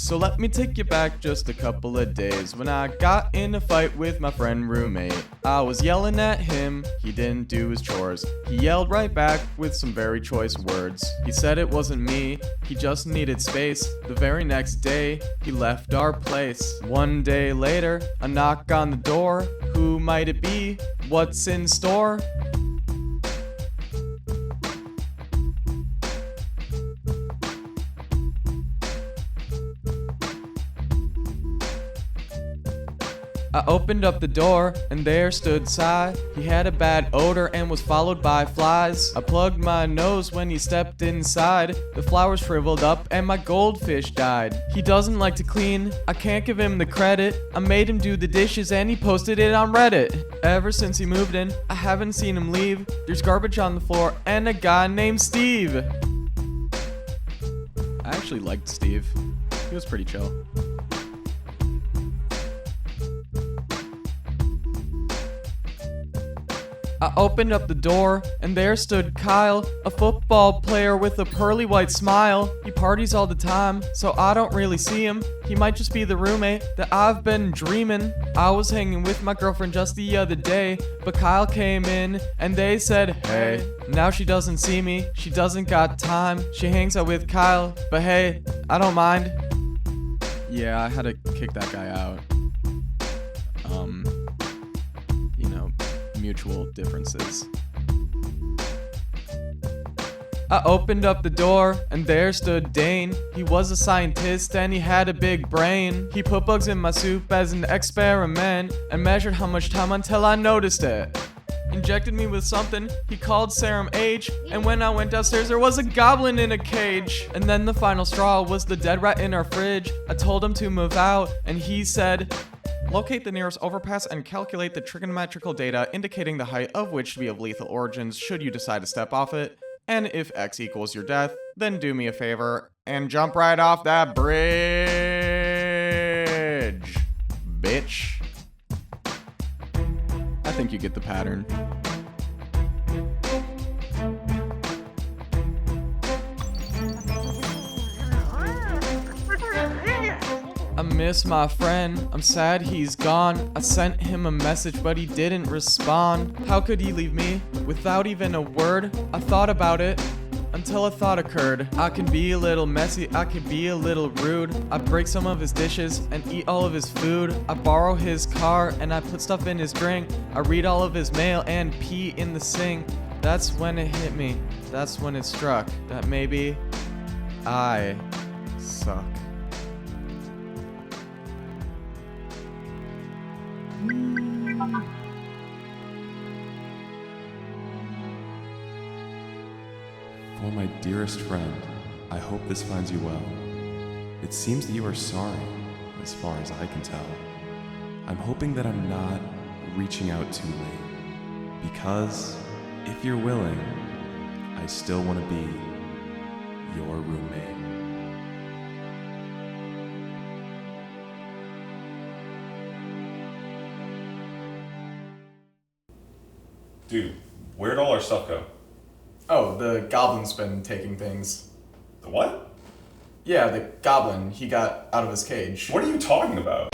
So let me take you back just a couple of days when I got in a fight with my friend roommate. I was yelling at him, he didn't do his chores. He yelled right back with some very choice words. He said it wasn't me, he just needed space. The very next day, he left our place. One day later, a knock on the door. Who might it be? What's in store? I opened up the door, and there stood Cy. He had a bad odor and was followed by flies. I plugged my nose when he stepped inside. The flowers shriveled up and my goldfish died. He doesn't like to clean, I can't give him the credit. I made him do the dishes and he posted it on Reddit. Ever since he moved in, I haven't seen him leave. There's garbage on the floor and a guy named Steve. I actually liked Steve. He was pretty chill. I opened up the door, and there stood Kyle, a football player with a pearly white smile. He parties all the time, so I don't really see him. He might just be the roommate that I've been dreaming. I was hanging with my girlfriend just the other day, but Kyle came in, and they said, hey. Now she doesn't see me, she doesn't got time. She hangs out with Kyle, but hey, I don't mind. Yeah, I had to kick that guy out. Mutual differences. I opened up the door, and there stood Dane. He was a scientist, and he had a big brain. He put bugs in my soup as an experiment, and measured how much time until I noticed it. Injected me with something he called serum H, and when I went downstairs there was a goblin in a cage. And then the final straw was the dead rat in our fridge. I told him to move out, and he said, locate the nearest overpass and calculate the trigonometrical data indicating the height of which to be of lethal origins should you decide to step off it. And if X equals your death, then do me a favor and jump right off that bridge, bitch. I think you get the pattern. I miss my friend, I'm sad he's gone. I sent him a message but he didn't respond. How could he leave me without even a word? I thought about it until a thought occurred. I can be a little messy, I can be a little rude. I break some of his dishes and eat all of his food. I borrow his car and I put stuff in his drink. I read all of his mail and pee in the sink. That's when it hit me, that's when it struck, that maybe I suck. For my dearest friend, I hope this finds you well. It seems that you are sorry, as far as I can tell. I'm hoping that I'm not reaching out too late, because if you're willing, I still want to be your roommate. Dude, where'd all our stuff go? Oh, the goblin's been taking things. The what? Yeah, the goblin. He got out of his cage. What are you talking about?